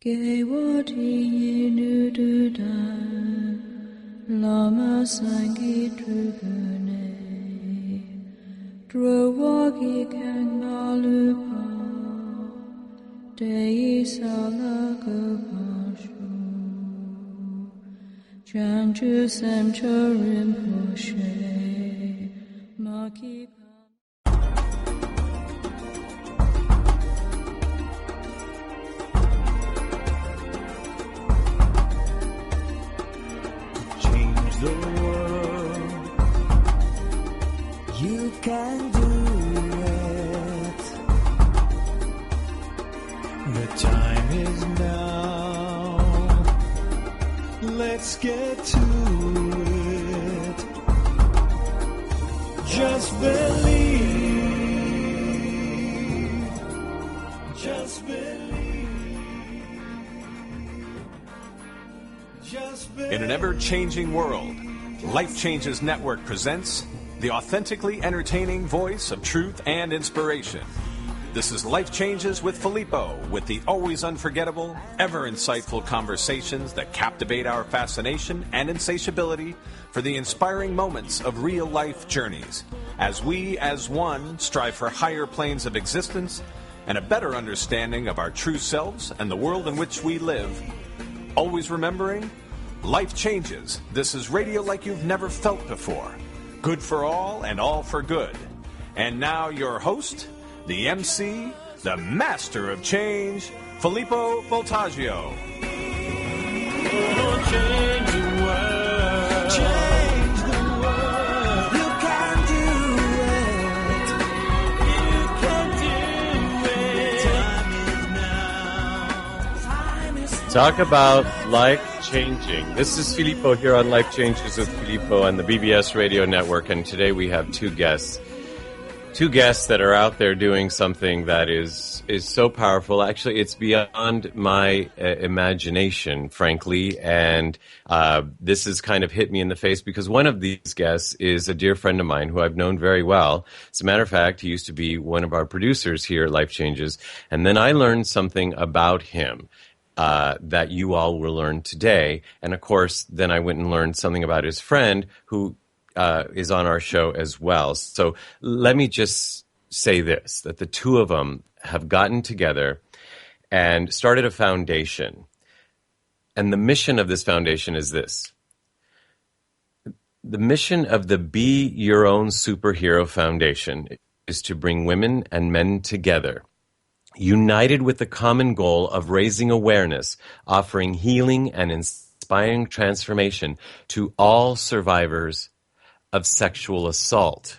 Gewati nududa lama sangi trugune Drawagi kang malupa Dei salagapashu Chanchu semchorim poshe Maki the world, you can do it. The time is now. Let's get to it. Just believe. Just believe. In an ever-changing world, Life Changes Network presents the authentically entertaining voice of truth and inspiration. This is Life Changes with Filippo, with the always unforgettable, ever-insightful conversations that captivate our fascination and insatiability for the inspiring moments of real-life journeys, as we, as one, strive for higher planes of existence and a better understanding of our true selves and the world in which we live. Always remembering, life changes. This is radio like you've never felt before. Good for all and all for good. And now your host, the MC, the master of change, Filippo Voltaggio. Change the world. Change the world. You can do it. You can do it. Time is now. Talk about life changing. This is Filippo here on Life Changes with Filippo on the BBS Radio Network, and today we have two guests that are out there doing something that is so powerful. Actually, it's beyond my imagination, frankly, and this has kind of hit me in the face because one of these guests is a dear friend of mine who I've known very well. As a matter of fact, he used to be one of our producers here at Life Changes, and then I learned something about him that you all will learn today. And of course, then I went and learned something about his friend who is on our show as well. So let me just say this, that the two of them have gotten together and started a foundation. And the mission of this foundation is this. The mission of the Be Your Own Superhero Foundation is to bring women and men together, united with the common goal of raising awareness, offering healing and inspiring transformation to all survivors of sexual assault.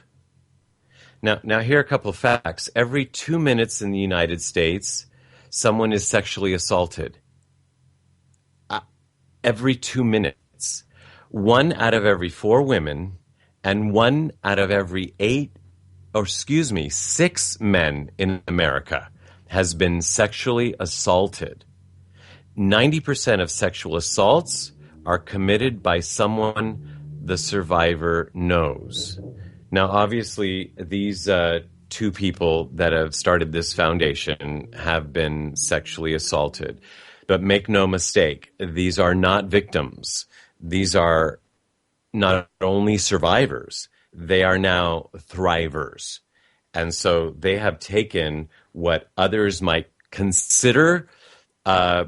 Now here are a couple of facts. Every 2 minutes in the United States, someone is sexually assaulted. Every 2 minutes. 1 out of every 4 women and 1 out of every 6 men in America has been sexually assaulted. 90% of sexual assaults are committed by someone the survivor knows. Now, obviously, these two people that have started this foundation have been sexually assaulted. But make no mistake, these are not victims. These are not only survivors, they are now thrivers. And so they have taken what others might consider a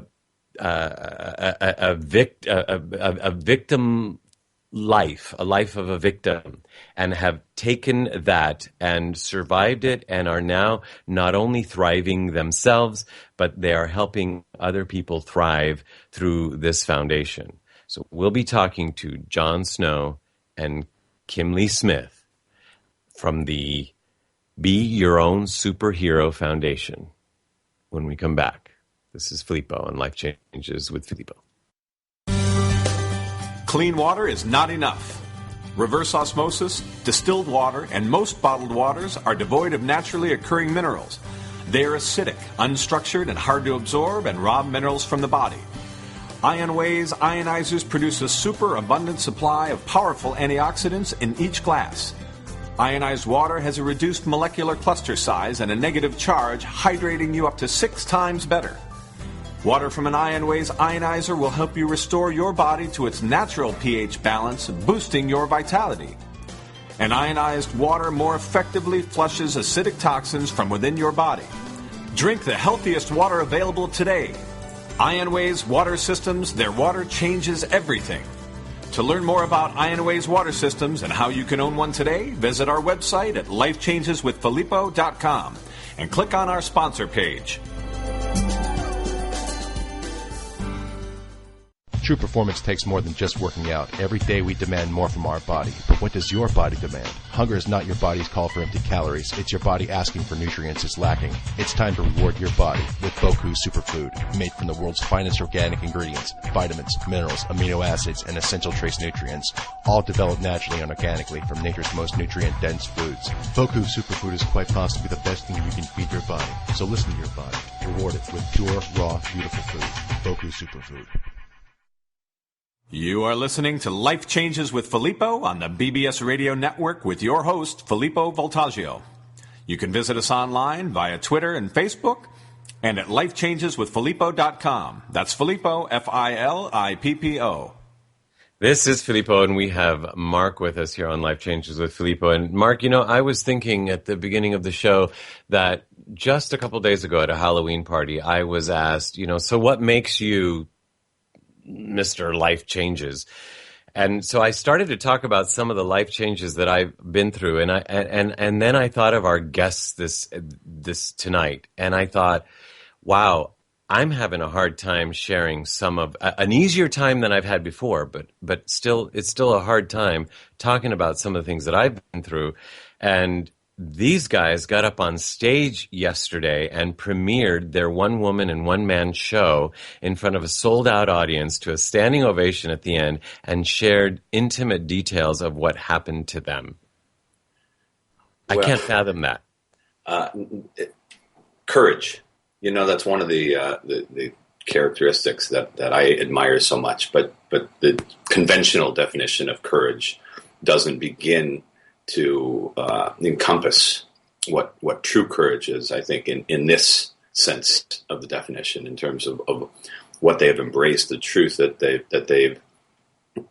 victim life, a life of a victim, and have taken that and survived it and are now not only thriving themselves, but they are helping other people thrive through this foundation. So we'll be talking to John Snow and Kimleigh Smith from the Be Your Own Superhero Foundation when we come back. This is Filippo on Life Changes with Filippo. Clean water is not enough. Reverse osmosis, distilled water, and most bottled waters are devoid of naturally occurring minerals. They are acidic, unstructured, and hard to absorb and rob minerals from the body. IonWay's ionizers produce a superabundant supply of powerful antioxidants in each glass. Ionized water has a reduced molecular cluster size and a negative charge, hydrating you up to 6 times better. Water from an IonWays ionizer will help you restore your body to its natural pH balance, boosting your vitality. And ionized water more effectively flushes acidic toxins from within your body. Drink the healthiest water available today. IonWays Water Systems, their water changes everything. To learn more about IonWays Water Systems and how you can own one today, visit our website at lifechangeswithfilippo.com and click on our sponsor page. True performance takes more than just working out. Every day we demand more from our body. But what does your body demand? Hunger is not your body's call for empty calories. It's your body asking for nutrients it's lacking. It's time to reward your body with Boku Superfood, made from the world's finest organic ingredients, vitamins, minerals, amino acids, and essential trace nutrients, all developed naturally and organically from nature's most nutrient-dense foods. Boku Superfood is quite possibly the best thing you can feed your body. So listen to your body. Reward it with pure, raw, beautiful food. Boku Superfood. You are listening to Life Changes with Filippo on the BBS Radio Network with your host, Filippo Voltaggio. You can visit us online via Twitter and Facebook and at lifechangeswithfilippo.com. That's Filippo, Filippo. This is Filippo, and we have Mark with us here on Life Changes with Filippo. And Mark, I was thinking at the beginning of the show that just a couple days ago at a Halloween party, I was asked, so what makes you Mr. Life Changes? And so I started to talk about some of the life changes that I've been through, and then I thought of our guests this tonight, and I thought, wow, I'm having a hard time sharing an easier time than I've had before, but still, it's still a hard time talking about some of the things that I've been through. And these guys got up on stage yesterday and premiered their one-woman and one-man show in front of a sold-out audience to a standing ovation at the end and shared intimate details of what happened to them. I can't fathom that. Courage. That's one of the characteristics that I admire so much. But the conventional definition of courage doesn't begin to encompass what true courage is, I think, in this sense of the definition, in terms of what they have embraced, the truth that they've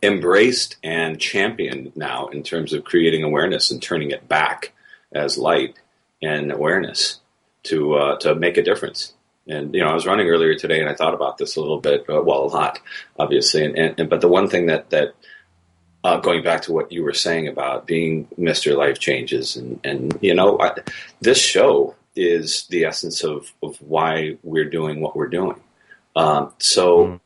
embraced and championed now in terms of creating awareness and turning it back as light and awareness to make a difference. And I was running earlier today, and I thought about this a little bit, a lot, obviously. But the one thing that going back to what you were saying about being Mr. Life Changes, this show is the essence of why we're doing what we're doing. The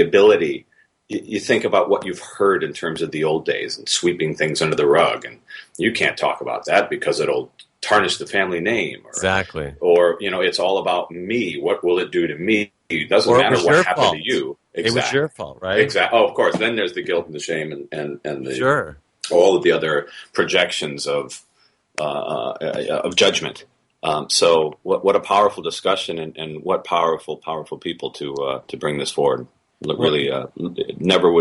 ability, you think about what you've heard in terms of the old days and sweeping things under the rug, and you can't talk about that because it'll tarnish the family name. Exactly. Or, it's all about me. What will it do to me? It doesn't matter what happened to you. Exactly. It was your fault, right? Exactly. Oh, of course. Then there's the guilt and the shame and the sure, all of the other projections of judgment. So what a powerful discussion and what powerful people to bring this forward. Really, never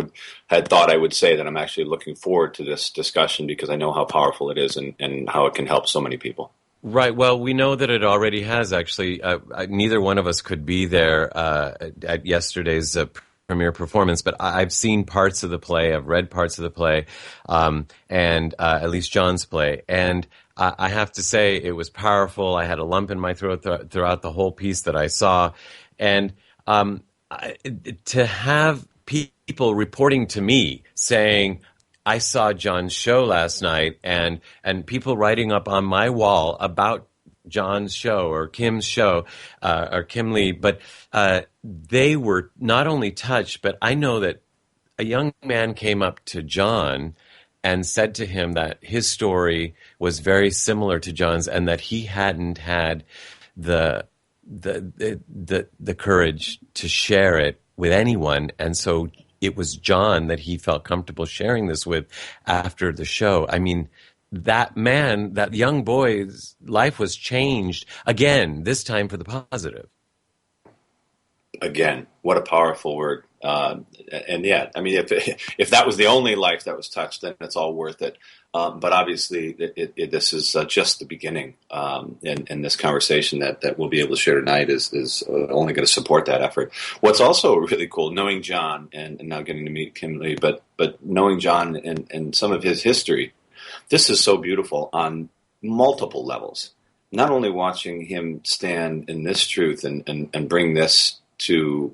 had thought I would say that I'm actually looking forward to this discussion because I know how powerful it is and how it can help so many people. Right. Well, we know that it already has, actually. Neither one of us could be there at yesterday's premiere performance, but I've seen parts of the play. I've read parts of the play, and at least John's play. And I have to say it was powerful. I had a lump in my throat throughout the whole piece that I saw. And to have people reporting to me saying, I saw John's show last night, and people writing up on my wall about John's show or Kim's show or Kimleigh, but they were not only touched, but I know that a young man came up to John and said to him that his story was very similar to John's and that he hadn't had the courage to share it with anyone, and so it was John that he felt comfortable sharing this with after the show. I mean, that man, that young boy's life was changed again, this time for the positive. Again, what a powerful word. And yeah, I mean, if that was the only life that was touched, then it's all worth it. But obviously, this is just the beginning, and this conversation that we'll be able to share tonight is only going to support that effort. What's also really cool, knowing John and now getting to meet Kimleigh, but knowing John and some of his history, this is so beautiful on multiple levels. Not only watching him stand in this truth and bring this to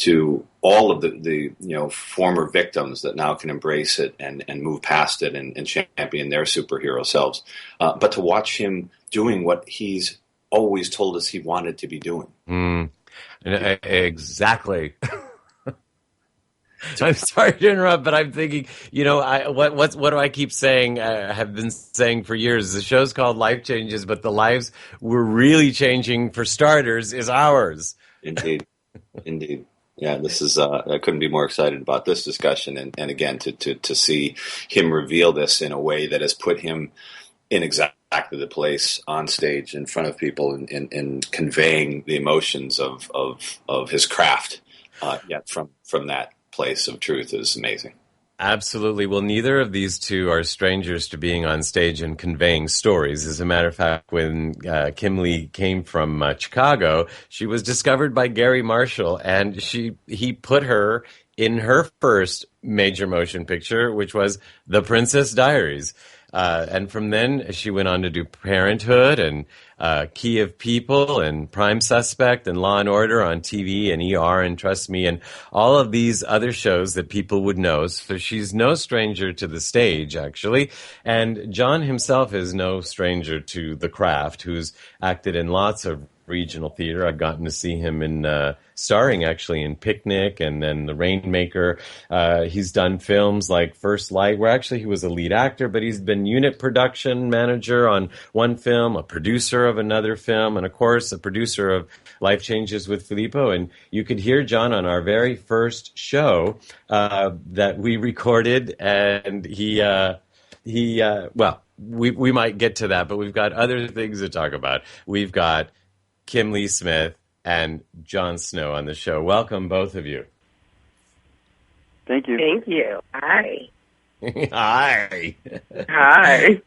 to all of the former victims that now can embrace it and move past it and champion their superhero selves, but to watch him doing what he's always told us he wanted to be doing. Exactly. I'm sorry to interrupt, but I'm thinking, what do I keep saying? I have been saying for years. The show's called Life Changes, but the lives we're really changing, for starters, is ours. Indeed. Yeah, this is. I couldn't be more excited about this discussion, and again to see him reveal this in a way that has put him in exactly the place on stage in front of people in conveying the emotions of his craft. From that place of truth is amazing. Absolutely. Well, neither of these two are strangers to being on stage and conveying stories. As a matter of fact, when Kimleigh came from Chicago, she was discovered by Gary Marshall, and he put her in her first major motion picture, which was The Princess Diaries. And from then, she went on to do Parenthood and Key of People and Prime Suspect and Law and Order on TV and ER and Trust Me and all of these other shows that people would know. So she's no stranger to the stage, actually. And John himself is no stranger to the craft, who's acted in lots of regional theater. I've gotten to see him in starring actually in Picnic and then The Rainmaker. He's done films like First Light, where actually he was a lead actor, but he's been unit production manager on one film, a producer of another film, and of course a producer of Life Changes with Filippo. And you could hear John on our very first show that we recorded, and we might get to that, but we've got other things to talk about. We've got Kimleigh Smith and Jon Snow on the show. Welcome, both of you. Thank you. Thank you. Hi. Hi. Hi.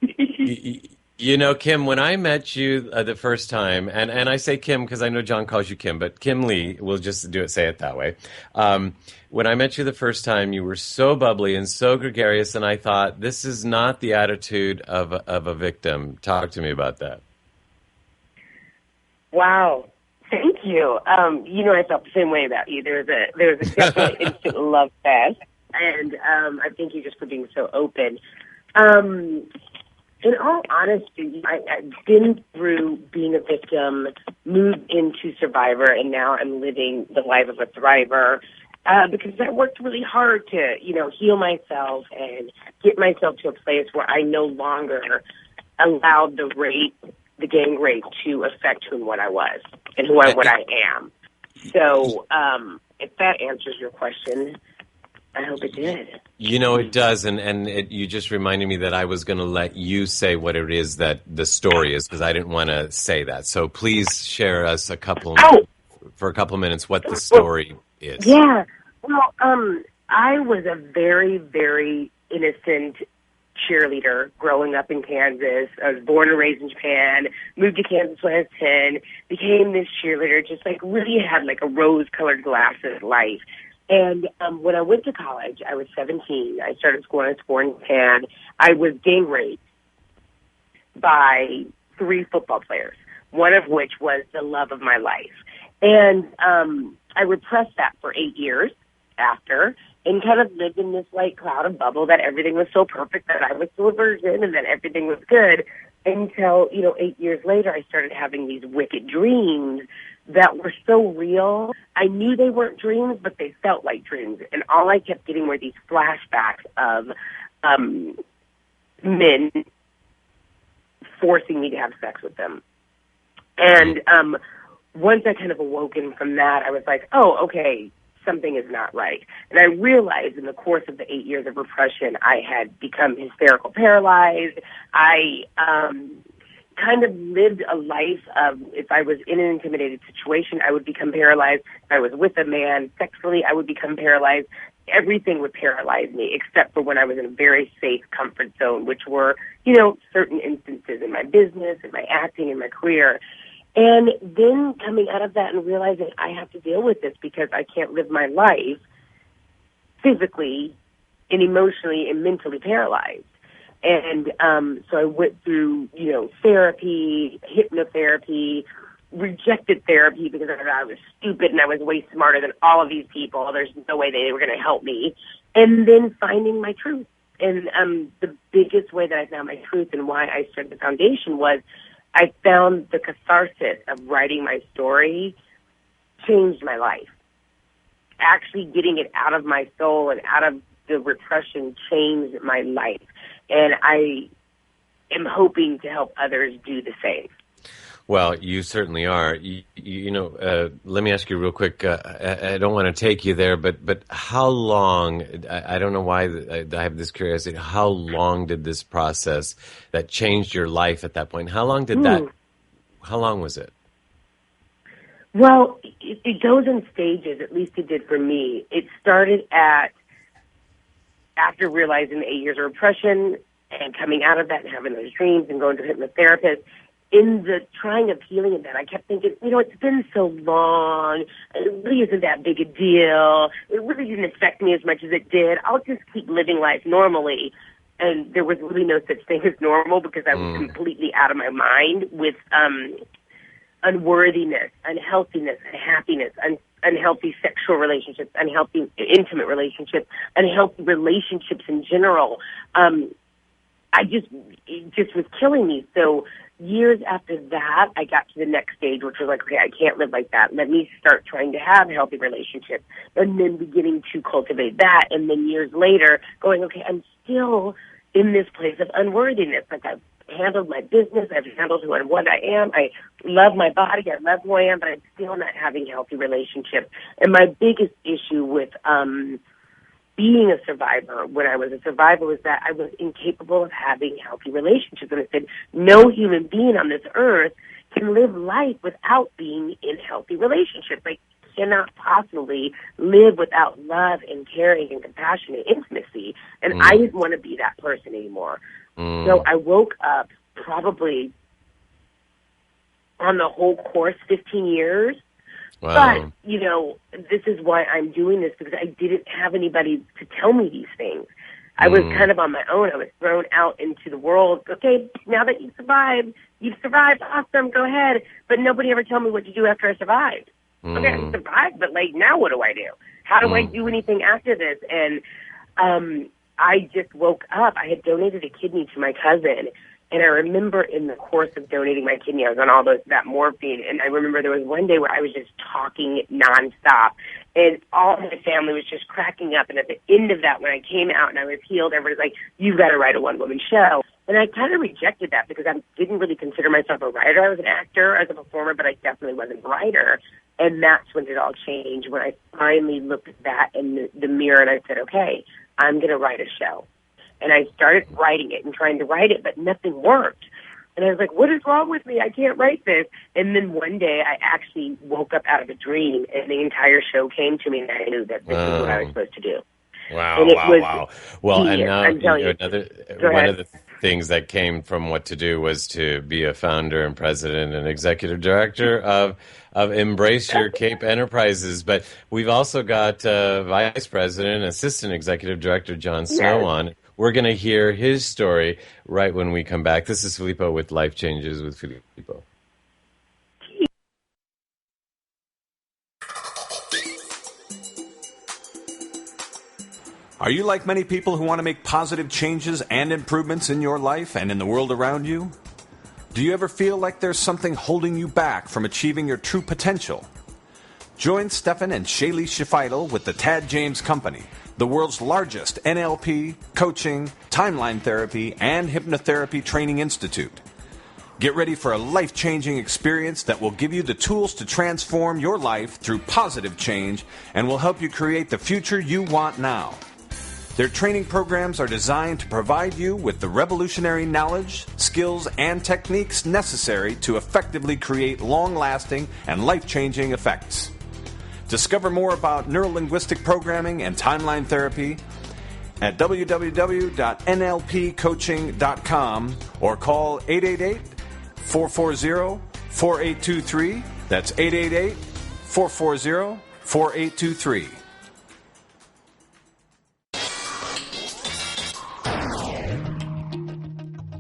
Kim, when I met you the first time, and I say Kim because I know John calls you Kim, but Kimleigh, we'll just say it that way. When I met you the first time, you were so bubbly and so gregarious, and I thought, this is not the attitude of a victim. Talk to me about that. Wow. Thank you. I felt the same way about you. There was a definite instant love fest, and I thank you just for being so open. In all honesty, I've been through being a victim, moved into survivor, and now I'm living the life of a thriver because I worked really hard to, heal myself and get myself to a place where I no longer allowed the gang rape to affect who and what I was and what I am. So if that answers your question, I hope it did. It does, and you just reminded me that I was going to let you say what it is that the story is, because I didn't want to say that. So please share us for a couple minutes what the story is. Yeah. Well, I was a very, very innocent cheerleader growing up in Kansas. I was born and raised in Japan, moved to Kansas when I was 10, became this cheerleader, just really had a rose-colored glasses life. And when I went to college, I was 17. I started school in Japan. I was gang raped by 3 football players, one of which was the love of my life. And I repressed that for 8 years after, and kind of lived in this white cloud of bubble that everything was so perfect, that I was still a virgin and that everything was good, until, 8 years later, I started having these wicked dreams that were so real. I knew they weren't dreams, but they felt like dreams. And all I kept getting were these flashbacks of men forcing me to have sex with them. And once I kind of awoken from that, I was like, oh, okay, something is not right. And I realized in the course of the 8 years of repression, I had become hysterical paralyzed. I kind of lived a life of, if I was in an intimidated situation, I would become paralyzed. If I was with a man sexually, I would become paralyzed. Everything would paralyze me except for when I was in a very safe comfort zone, which were, certain instances in my business, in my acting, in my career. And then coming out of that and realizing I have to deal with this because I can't live my life physically and emotionally and mentally paralyzed. And so I went through, therapy, hypnotherapy, rejected therapy because I thought I was stupid and I was way smarter than all of these people. There's no way they were going to help me. And then finding my truth. And the biggest way that I found my truth and why I started the foundation was I found the catharsis of writing my story changed my life. Actually getting it out of my soul and out of the repression changed my life. And I am hoping to help others do the same. Well, you certainly are. Let me ask you real quick. I don't want to take you there, but how long, I don't know why I have this curiosity, how long did this process that changed your life at that point, how long was it? Well, it goes in stages, at least it did for me. It started after realizing the 8 years of repression and coming out of that and having those dreams and going to a hypnotherapist. In the trying of healing of that, I kept thinking, it's been so long. It really isn't that big a deal. It really didn't affect me as much as it did. I'll just keep living life normally. And there was really no such thing as normal because I was completely out of my mind with unworthiness, unhealthiness, unhappiness, unhealthy sexual relationships, unhealthy intimate relationships, unhealthy relationships in general. It just was killing me. So years after that, I got to the next stage, which was like, okay, I can't live like that. Let me start trying to have healthy relationships, and then beginning to cultivate that. And then years later, going, okay, I'm still in this place of unworthiness. Like I've handled my business, I've handled what I am. I love my body, I love who I am, but I'm still not having healthy relationships. And my biggest issue with being a survivor, when I was a survivor, was that I was incapable of having healthy relationships. And I said, no human being on this earth can live life without being in healthy relationships. I cannot possibly live without love and caring and compassion and intimacy. And I didn't want to be that person anymore. So I woke up probably on the whole course 15 years. Wow. But, this is why I'm doing this, because I didn't have anybody to tell me these things. I was kind of on my own. I was thrown out into the world. Okay, now that you've survived, awesome, go ahead. But nobody ever told me what to do after I survived. Okay, I survived, but now what do I do? How do I do anything after this? And I just woke up. I had donated a kidney to my cousin. And I remember in the course of donating my kidney, I was on all that morphine, and I remember there was one day where I was just talking nonstop, and all my family was just cracking up. And at the end of that, when I came out and I was healed, everybody's like, "You've got to write a one-woman show." And I kind of rejected that because I didn't really consider myself a writer. I was an actor, I was a performer, but I definitely wasn't a writer. And that's when it all changed, when I finally looked at that in the mirror and I said, okay, I'm going to write a show. And I started writing it and trying to write it, but nothing worked. And I was like, what is wrong with me? I can't write this. And then one day I actually woke up out of a dream, and the entire show came to me, and I knew that this is what I was supposed to do. Wow. Well, genius, and now one of the things that came from what to do was to be a founder and president and executive director of Embrace Your Cape Enterprises. But we've also got Vice President, Assistant Executive Director John Snow on. We're going to hear his story right when we come back. This is Filippo with Life Changes with Filippo. Are you like many people who want to make positive changes and improvements in your life and in the world around you? Do you ever feel like there's something holding you back from achieving your true potential? Join Stefan and Shaylee Shifidel with the Tad James Company, the world's largest NLP, coaching, timeline therapy, and hypnotherapy training institute. Get ready for a life-changing experience that will give you the tools to transform your life through positive change and will help you create the future you want now. Their training programs are designed to provide you with the revolutionary knowledge, skills, and techniques necessary to effectively create long-lasting and life-changing effects. Discover more about neurolinguistic programming and timeline therapy at www.nlpcoaching.com or call 888-440-4823. That's 888-440-4823.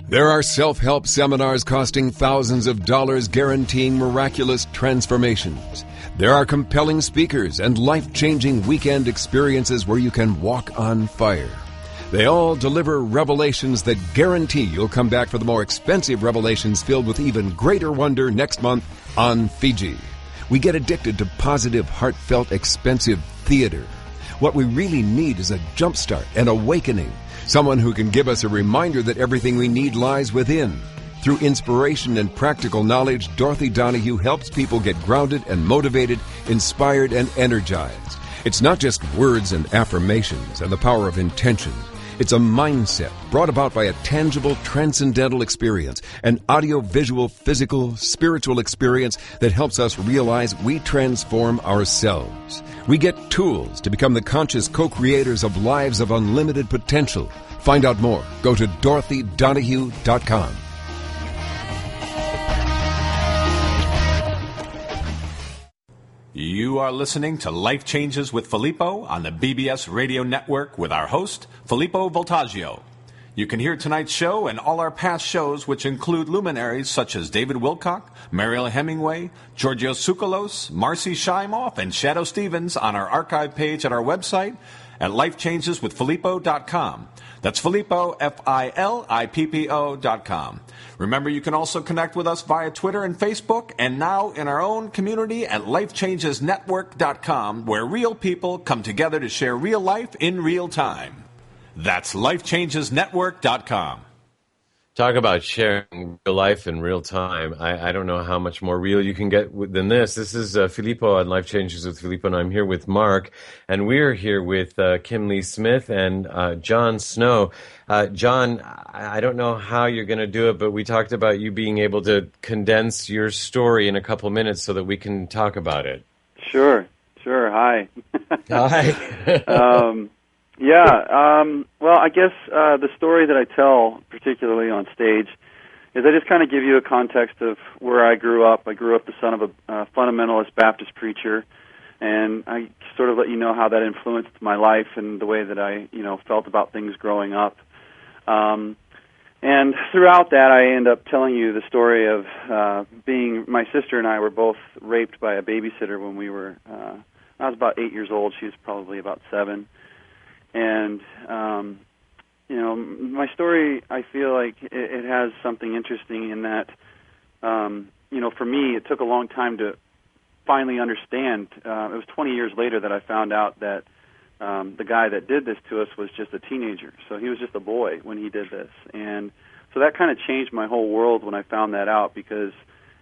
There are self-help seminars costing thousands of dollars guaranteeing miraculous transformations. There are compelling speakers and life-changing weekend experiences where you can walk on fire. They all deliver revelations that guarantee you'll come back for the more expensive revelations filled with even greater wonder next month on Fiji. We get addicted to positive, heartfelt, expensive theater. What we really need is a jumpstart, an awakening. Someone who can give us a reminder that everything we need lies within. Through inspiration and practical knowledge, Dorothy Donahue helps people get grounded and motivated, inspired and energized. It's not just words and affirmations and the power of intention. It's a mindset brought about by a tangible, transcendental experience, an audio-visual, physical, spiritual experience that helps us realize we transform ourselves. We get tools to become the conscious co-creators of lives of unlimited potential. Find out more. Go to DorothyDonahue.com. You are listening to Life Changes with Filippo on the BBS Radio Network with our host, Filippo Voltaggio. You can hear tonight's show and all our past shows, which include luminaries such as David Wilcock, Mariel Hemingway, Georgios Tsoukalos, Marcy Shimoff, and Shadow Stevens on our archive page at our website at lifechangeswithfilippo.com. That's Filippo, Filippo.com. Remember, you can also connect with us via Twitter and Facebook, and now in our own community at lifechangesnetwork.com, where real people come together to share real life in real time. That's lifechangesnetwork.com. Talk about sharing real life in real time. I don't know how much more real you can get than this. This is Filippo on Life Changes with Filippo, and I'm here with Mark. And we're here with Kimleigh Smith and John Snow. John, I don't know how you're going to do it, but we talked about you being able to condense your story in a couple minutes so that we can talk about it. Sure. Hi. Hi. Well, I guess the story that I tell, particularly on stage, is I just kind of give you a context of where I grew up. I grew up the son of a fundamentalist Baptist preacher, and I sort of let you know how that influenced my life and the way that I, felt about things growing up. And throughout that, I end up telling you the story of my sister and I were both raped by a babysitter when I was about 8 years old. She was probably about 7. And, my story, I feel like it has something interesting in that, for me, it took a long time to finally understand. It was 20 years later that I found out that the guy that did this to us was just a teenager. So he was just a boy when he did this. And so that kind of changed my whole world when I found that out because,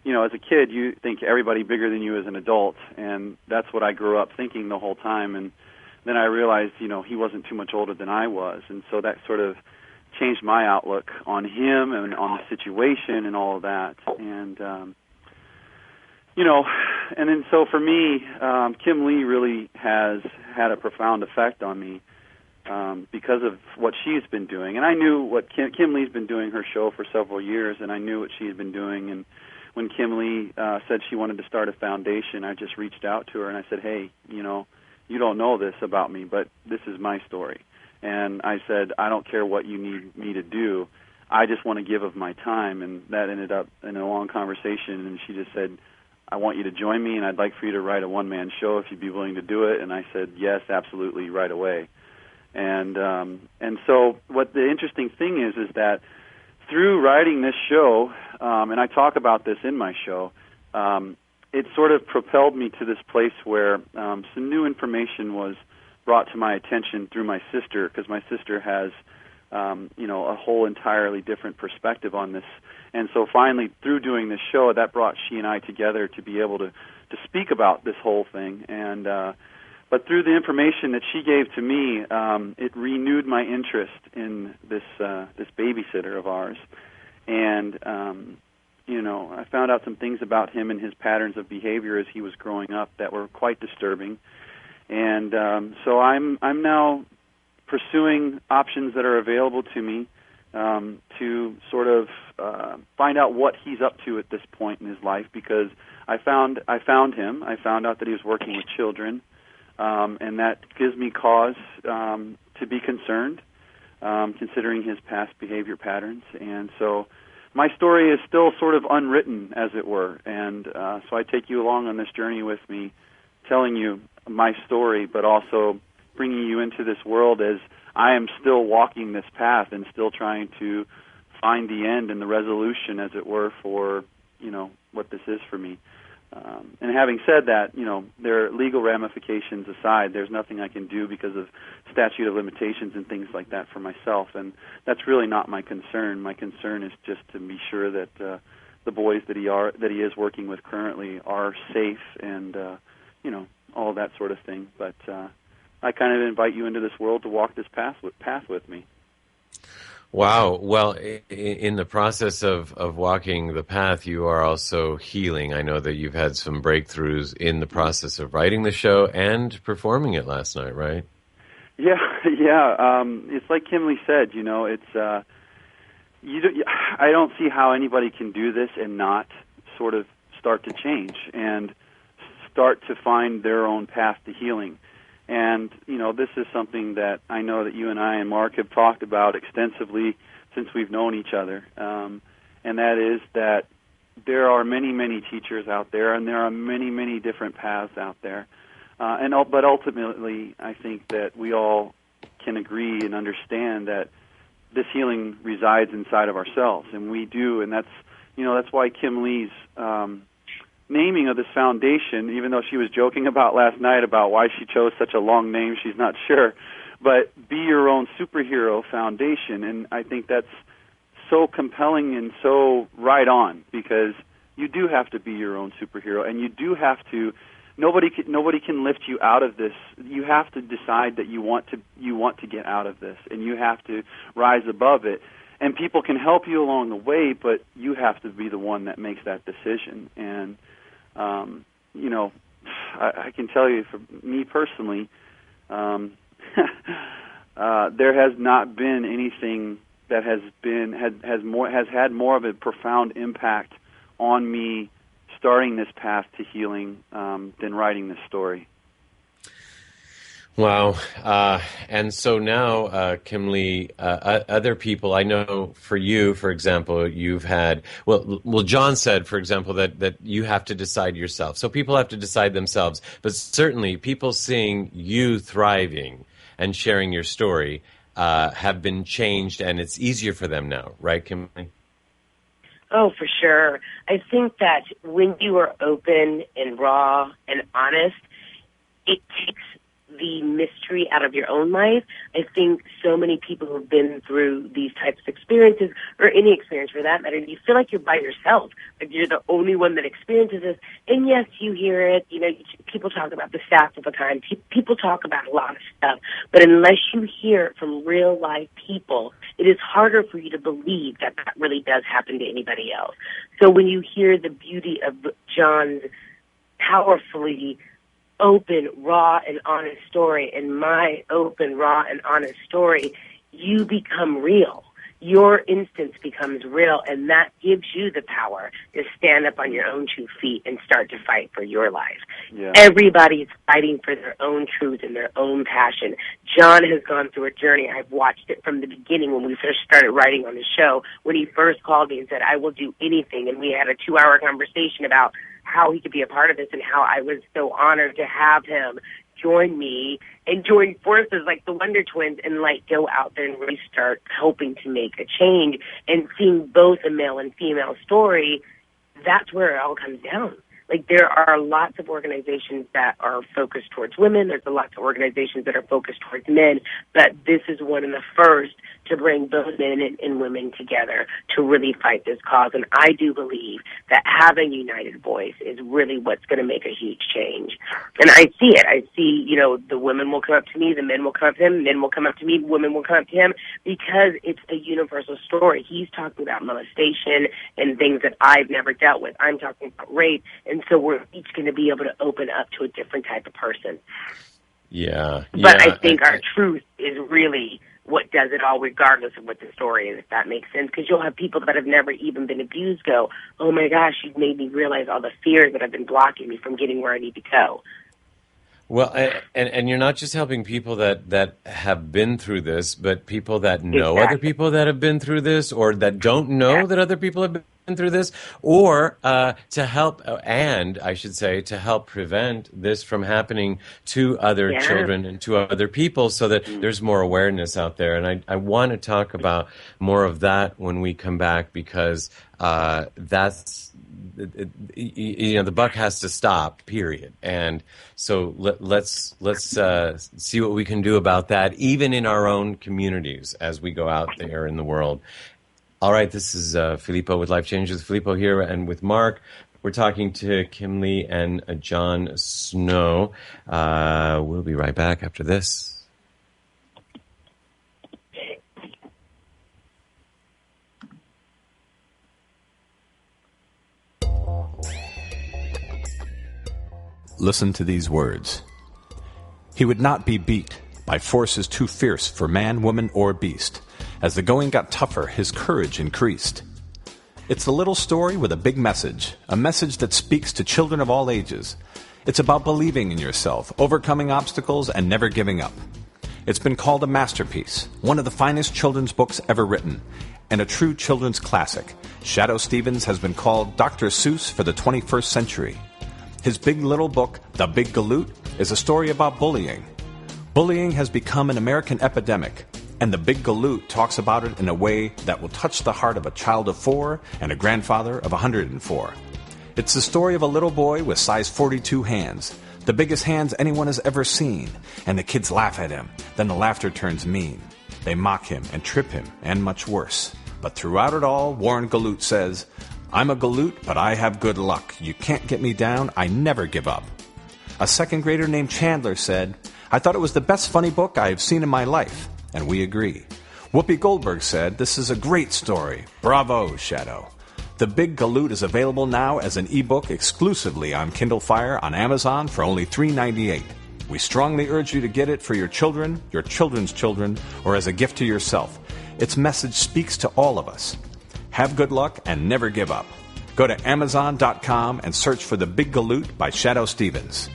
as a kid, you think everybody bigger than you is an adult, and that's what I grew up thinking the whole time. And then I realized, he wasn't too much older than I was, and so that sort of changed my outlook on him and on the situation and all of that. And, and then so for me, Kimleigh really has had a profound effect on me because of what she's been doing. And I knew what Kimleigh's been doing her show for several years, and I knew what she had been doing. And when Kimleigh said she wanted to start a foundation, I just reached out to her and I said, hey, you don't know this about me, but this is my story. And I said, I don't care what you need me to do. I just want to give of my time. And that ended up in a long conversation. And she just said, I want you to join me, and I'd like for you to write a one-man show if you'd be willing to do it. And I said, yes, absolutely, right away. And so what the interesting thing is that through writing this show, and I talk about this in my show, it sort of propelled me to this place where some new information was brought to my attention through my sister, because my sister has, a whole entirely different perspective on this. And so finally, through doing this show, that brought she and I together to be able to speak about this whole thing. And But through the information that she gave to me, it renewed my interest in this babysitter of ours. And, I found out some things about him and his patterns of behavior as he was growing up that were quite disturbing. And so I'm now pursuing options that are available to me to sort of find out what he's up to at this point in his life, because I found him. I found out that he was working with children, and that gives me cause to be concerned, considering his past behavior patterns. And so my story is still sort of unwritten, as it were, and so I take you along on this journey with me, telling you my story, but also bringing you into this world as I am still walking this path and still trying to find the end and the resolution, as it were, for, what this is for me. And having said that, there are legal ramifications aside. There's nothing I can do because of statute of limitations and things like that for myself, and that's really not my concern. My concern is just to be sure that the boys that he is working with currently are safe, and all that sort of thing. But I kind of invite you into this world to walk this path with me. Wow. Well, in the process of walking the path, you are also healing. I know that you've had some breakthroughs in the process of writing the show and performing it last night, right? Yeah. It's like Kimleigh said, it's I don't see how anybody can do this and not sort of start to change and start to find their own path to healing. And, this is something that I know that you and I and Mark have talked about extensively since we've known each other. And that is that there are many, many teachers out there, and there are many, many different paths out there. But ultimately, I think that we all can agree and understand that this healing resides inside of ourselves, and we do. And that's why Kimleigh's naming of this foundation, even though she was joking about last night about why she chose such a long name, she's not sure, but Be Your Own Superhero Foundation. And I think that's so compelling and so right on, because you do have to be your own superhero, and you do have to, nobody can lift you out of this. You have to decide that you want to get out of this, and you have to rise above it. And people can help you along the way, but you have to be the one that makes that decision. And I can tell you, for me personally, there has not been anything that has had more of a profound impact on me starting this path to healing than writing this story. Wow. And so now, Kimleigh, other people, I know for you, for example, you've had, well, John said, for example, that you have to decide yourself. So people have to decide themselves. But certainly people seeing you thriving and sharing your story have been changed, and it's easier for them now, right, Kimleigh? Oh, for sure. I think that when you are open and raw and honest, it takes the mystery out of your own life. I think so many people who have been through these types of experiences, or any experience for that matter, you feel like you're by yourself, like you're the only one that experiences this. And yes, you hear it, people talk about the stats all the time, people talk about a lot of stuff, but unless you hear it from real life people, it is harder for you to believe that that really does happen to anybody else. So when you hear the beauty of John's powerfully open, raw, and honest story, and my open, raw, and honest story, you become real. Your instance becomes real, and that gives you the power to stand up on your own 2 feet and start to fight for your life. Yeah. Everybody is fighting for their own truth and their own passion. John has gone through a journey. I've watched it from the beginning when we first started writing on the show, when he first called me and said, I will do anything, and we had a 2-hour conversation about how he could be a part of this and how I was so honored to have him join me and join forces like the Wonder Twins and go out there and really start helping to make a change. And seeing both a male and female story, that's where it all comes down. Like, there are lots of organizations that are focused towards women. There's lots of organizations that are focused towards men. But this is one of the first to bring both men and women together to really fight this cause. And I do believe that having a united voice is really what's going to make a huge change. And I see it. I see, you know, the women will come up to me, the men will come up to him, men will come up to me, women will come up to him, because it's a universal story. He's talking about molestation and things that I've never dealt with. I'm talking about rape. And so we're each going to be able to open up to a different type of person. Yeah. But I think our truth is really what does it all, regardless of what the story is, if that makes sense. Because you'll have people that have never even been abused go, oh my gosh, you've made me realize all the fears that have been blocking me from getting where I need to go. Well, and you're not just helping people that have been through this, but people that know other people that have been through this, or that don't know that other people have been through this, or to help, and I should say, to help prevent this from happening to other children and to other people, so that there's more awareness out there. And I want to talk about more of that when we come back, because that's, you know, the buck has to stop, period. And so let's see what we can do about that, even in our own communities as we go out there in the world. All right, this is Filippo with Life Changes. Filippo here, and with Mark, we're talking to Kimleigh and John Snow. We'll be right back after this. Listen to these words. He would not be beat by forces too fierce for man, woman, or beast. As the going got tougher, his courage increased. It's a little story with a big message, a message that speaks to children of all ages. It's about believing in yourself, overcoming obstacles, and never giving up. It's been called a masterpiece, one of the finest children's books ever written, and a true children's classic. Shadoe Stevens has been called Dr. Seuss for the 21st century. His big little book, The Big Galoot, is a story about bullying. Bullying has become an American epidemic, and The Big Galoot talks about it in a way that will touch the heart of a child of 4 and a grandfather of 104. It's the story of a little boy with size 42 hands, the biggest hands anyone has ever seen, and the kids laugh at him. Then the laughter turns mean. They mock him and trip him, and much worse. But throughout it all, Warren Galoot says, I'm a galoot, but I have good luck. You can't get me down. I never give up. A second grader named Chandler said, I thought it was the best funny book I have seen in my life. And we agree. Whoopi Goldberg said, this is a great story. Bravo, Shadoe. The Big Galoot is available now as an ebook exclusively on Kindle Fire on Amazon for only $3.98. We strongly urge you to get it for your children, your children's children, or as a gift to yourself. Its message speaks to all of us. Have good luck and never give up. Go to Amazon.com and search for The Big Galoot by Shadoe Stevens.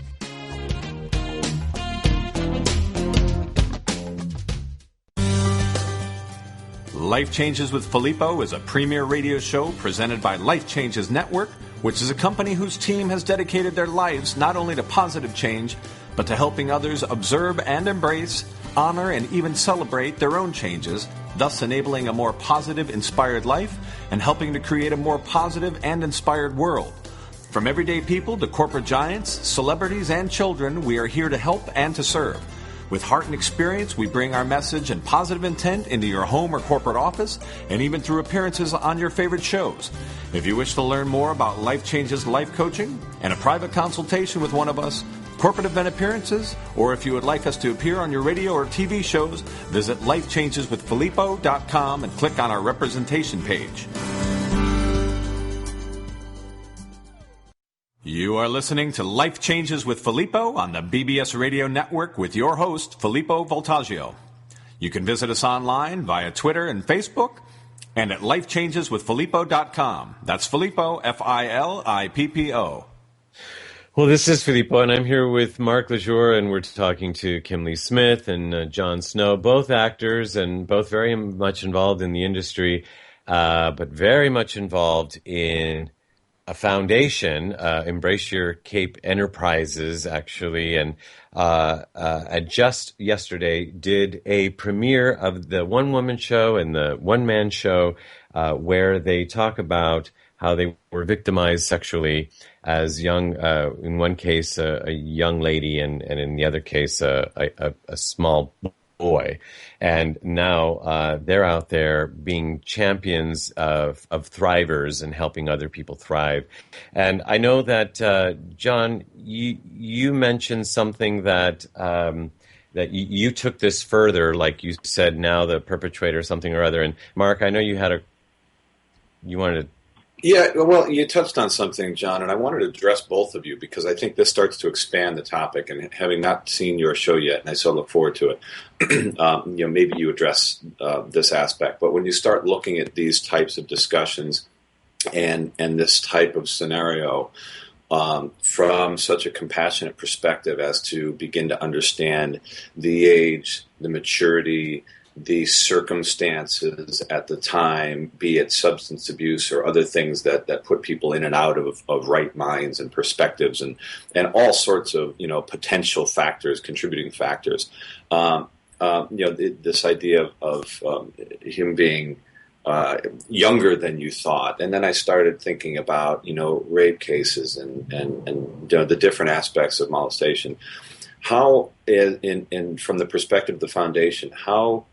Life Changes with Filippo is a premier radio show presented by Life Changes Network, which is a company whose team has dedicated their lives not only to positive change, but to helping others observe and embrace, honor, and even celebrate their own changes, thus enabling a more positive, inspired life and helping to create a more positive and inspired world. From everyday people to corporate giants, celebrities, and children, we are here to help and to serve. With heart and experience, we bring our message and positive intent into your home or corporate office, and even through appearances on your favorite shows. If you wish to learn more about Life Changes life coaching and a private consultation with one of us, corporate event appearances, or if you would like us to appear on your radio or TV shows, visit lifechangeswithfilippo.com and click on our representation page. You are listening to Life Changes with Filippo on the BBS Radio Network with your host, Filippo Voltaggio. You can visit us online via Twitter and Facebook and at lifechangeswithfilippo.com. That's Filippo, Filippo. Well, this is Filippo, and I'm here with Mark LeJour, and we're talking to Kimleigh Smith and John Snow, both actors and both very much involved in the industry, but very much involved in a foundation, Embrace Your Cape Enterprises, actually, and just yesterday did a premiere of the one-woman show and the one-man show where they talk about how they were victimized sexually as young, in one case, a young lady, and in the other case, a small boy. And now they're out there being champions of thrivers and helping other people thrive. And I know that, John, you mentioned something that that you took this further, like you said, now the perpetrator, something or other. And Mark, I know you wanted to. Yeah, well, you touched on something, John, and I wanted to address both of you because I think this starts to expand the topic. And having not seen your show yet, and I so look forward to it, maybe you address this aspect. But when you start looking at these types of discussions and this type of scenario from such a compassionate perspective as to begin to understand the age, the maturity, the circumstances at the time, be it substance abuse or other things that put people in and out of right minds and perspectives and all sorts of, potential factors, contributing factors. This idea of him being younger than you thought. And then I started thinking about, rape cases and the different aspects of molestation. How, from the perspective of the foundation, how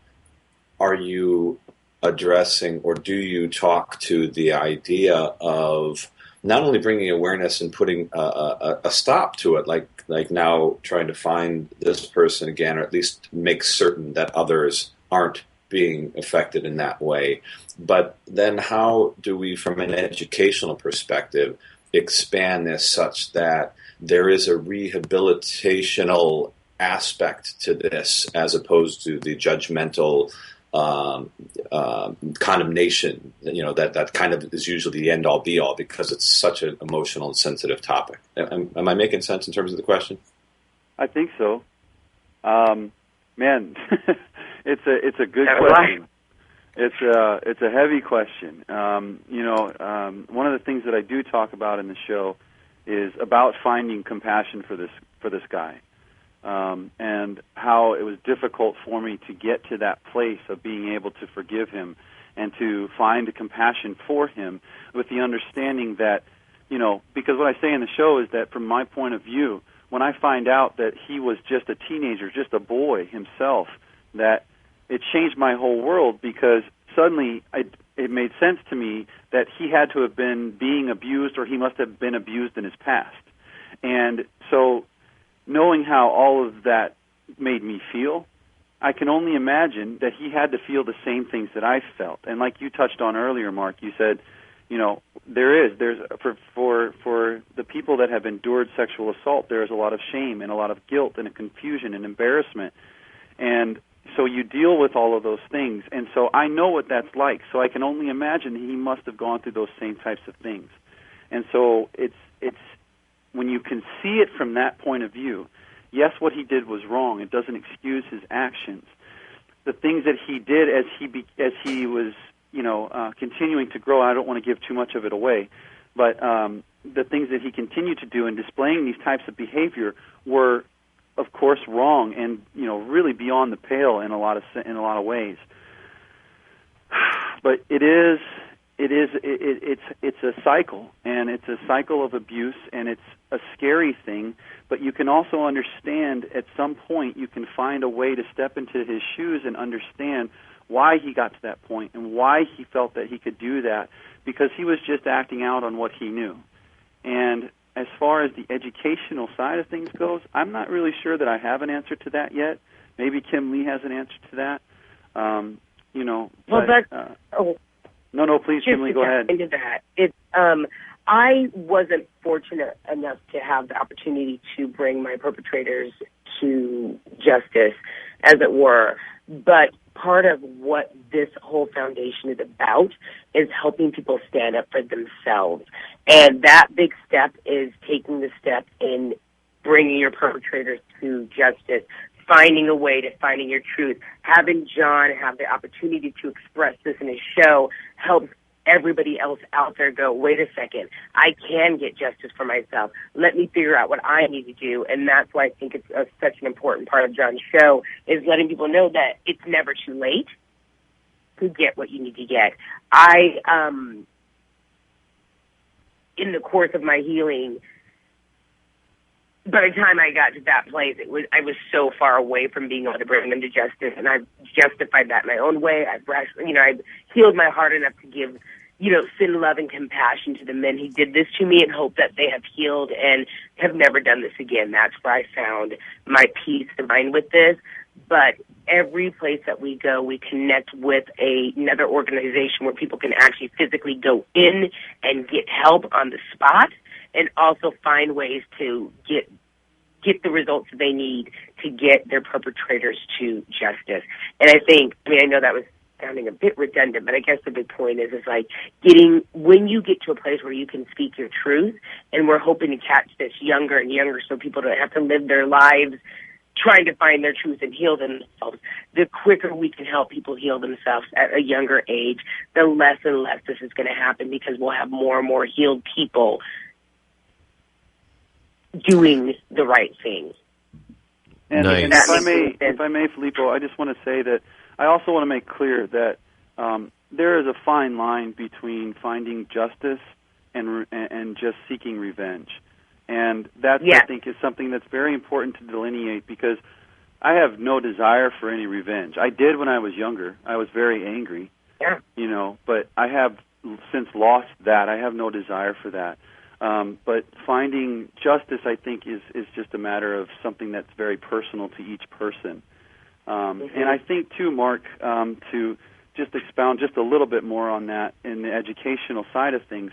are you addressing, or do you talk to the idea of not only bringing awareness and putting a stop to it, like now trying to find this person again, or at least make certain that others aren't being affected in that way, but then how do we, from an educational perspective, expand this such that there is a rehabilitational aspect to this as opposed to the judgmental condemnation, that kind of is usually the end all be all because it's such an emotional and sensitive topic. Am I making sense in terms of the question? I think so. Man, it's a good question. It's a heavy question. One of the things that I do talk about in the show is about finding compassion for this guy. And how it was difficult for me to get to that place of being able to forgive him and to find a compassion for him with the understanding that, because what I say in the show is that from my point of view, when I find out that he was just a teenager, just a boy himself, that it changed my whole world because suddenly it made sense to me that he had to have been being abused or he must have been abused in his past. And so knowing how all of that made me feel, I can only imagine that he had to feel the same things that I felt. And like you touched on earlier, Mark, you said, there's for the people that have endured sexual assault, there is a lot of shame and a lot of guilt and a confusion and embarrassment. And so you deal with all of those things. And so I know what that's like. So I can only imagine he must have gone through those same types of things. And so it's when you can see it from that point of view, yes, what he did was wrong. It doesn't excuse his actions. The things that he did as he was, continuing to grow, I don't want to give too much of it away, but the things that he continued to do in displaying these types of behavior were, of course, wrong and really beyond the pale in a lot of ways. But it's a cycle, and it's a cycle of abuse, and it's a scary thing, but you can also understand at some point you can find a way to step into his shoes and understand why he got to that point and why he felt that he could do that, because he was just acting out on what he knew. And as far as the educational side of things goes, I'm not really sure that I have an answer to that yet. Maybe Kimleigh has an answer to that. No, please, Kimleigh, go ahead. Into that, I wasn't fortunate enough to have the opportunity to bring my perpetrators to justice, as it were. But part of what this whole foundation is about is helping people stand up for themselves. And that big step is taking the step in bringing your perpetrators to justice, finding a way to finding your truth. Having John have the opportunity to express this in his show helps everybody else out there go, wait a second, I can get justice for myself. Let me figure out what I need to do. And that's why I think it's such an important part of John's show, is letting people know that it's never too late to get what you need to get. in the course of my healing, by the time I got to that place, I was so far away from being able to bring them to justice, and I've justified that in my own way. I've healed my heart enough to give, sin, love, and compassion to the men who did this to me, and hope that they have healed and have never done this again. That's where I found my peace of mind with this. But every place that we go, we connect with another organization where people can actually physically go in and get help on the spot, and also find ways to get the results they need to get their perpetrators to justice. And I know that was sounding a bit redundant, but I guess the big point is like when you get to a place where you can speak your truth, and we're hoping to catch this younger and younger so people don't have to live their lives trying to find their truth and heal themselves. The quicker we can help people heal themselves at a younger age, the less and less this is going to happen, because we'll have more and more healed people doing the right thing. And, nice. and if I may, Filippo, I just want to say that I also want to make clear that there is a fine line between finding justice and just seeking revenge. And that, I think, is something that's very important to delineate, because I have no desire for any revenge. I did when I was younger. I was very angry, but I have since lost that. I have no desire for that. But finding justice, I think, is just a matter of something that's very personal to each person. And I think, too, Mark, to just expound just a little bit more on that in the educational side of things,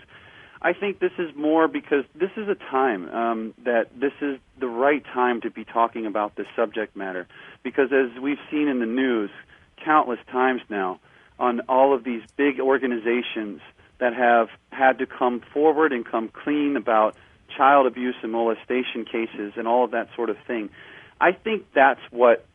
I think this is more because this is a time that this is the right time to be talking about this subject matter. Because as we've seen in the news countless times now on all of these big organizations that have had to come forward and come clean about child abuse and molestation cases and all of that sort of thing, I think that's what,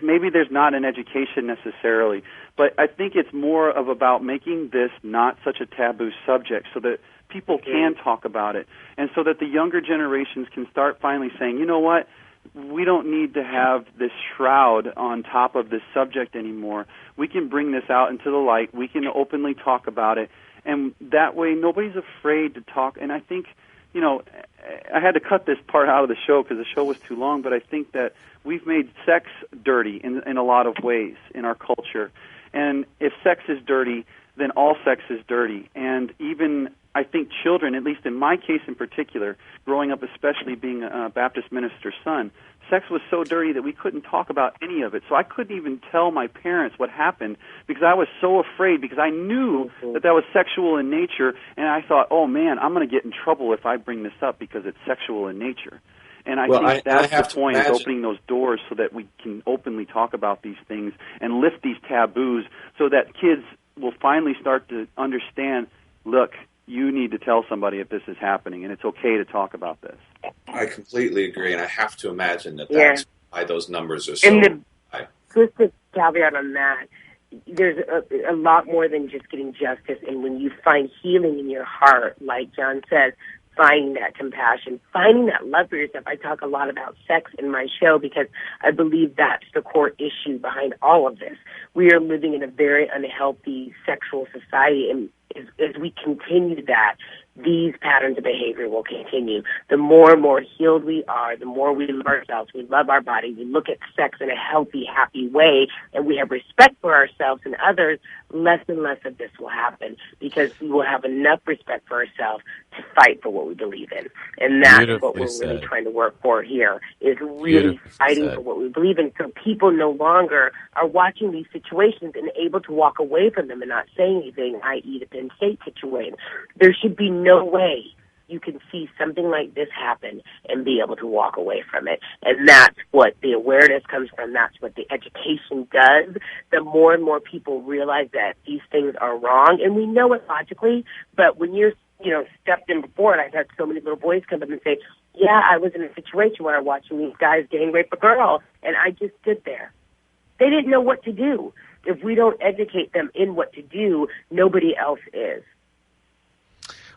maybe there's not an education necessarily, but I think it's more of about making this not such a taboo subject so that people can talk about it, and so that the younger generations can start finally saying, you know what, we don't need to have this shroud on top of this subject anymore. We can bring this out into the light. We can openly talk about it, and that way nobody's afraid to talk. And I think, I had to cut this part out of the show because the show was too long, but I think that we've made sex dirty in a lot of ways in our culture. And if sex is dirty, then all sex is dirty. And even, I think, children, at least in my case in particular, growing up especially being a Baptist minister's son, sex was so dirty that we couldn't talk about any of it. So I couldn't even tell my parents what happened because I was so afraid, because I knew that was sexual in nature, and I thought, oh man, I'm going to get in trouble if I bring this up because it's sexual in nature. And I think that's the point, is opening those doors so that we can openly talk about these things and lift these taboos so that kids will finally start to understand, look, you need to tell somebody if this is happening, and it's okay to talk about this. I completely agree, and I have to imagine that's why those numbers are so high. Just a caveat on that, there's a lot more than just getting justice, and when you find healing in your heart, like John says, finding that compassion, finding that love for yourself. I talk a lot about sex in my show because I believe that's the core issue behind all of this. We are living in a very unhealthy sexual society, and as we continue that, these patterns of behavior will continue. The more and more healed we are, the more we love ourselves, we love our body, we look at sex in a healthy, happy way, and we have respect for ourselves and others, less and less of this will happen because we will have enough respect for ourselves to fight for what we believe in. And that's what we're really trying to work for here, is really fighting for what we believe in, so people no longer are watching these situations and able to walk away from them and not say anything, i.e. the Penn State situation. There should be no way you can see something like this happen and be able to walk away from it. And that's what the awareness comes from. That's what the education does. The more and more people realize that these things are wrong, and we know it logically, but when you're stepped in before, and I've had so many little boys come up and say, yeah, I was in a situation where I was watching these guys gang rape a girl, and I just stood there. They didn't know what to do. If we don't educate them in what to do, nobody else is.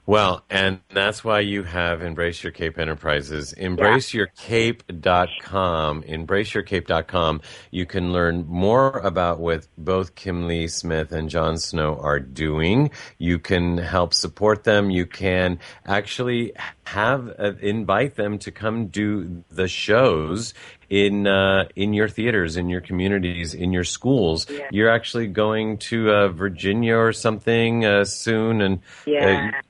Well, and that's why you have Embrace Your Cape Enterprises. EmbraceYourCape.com. EmbraceYourCape.com. You can learn more about what both Kimleigh Smith and John Snow are doing. You can help support them. You can actually invite them to come do the shows in your theaters, in your communities, in your schools. Yeah. You're actually going to Virginia or something soon, and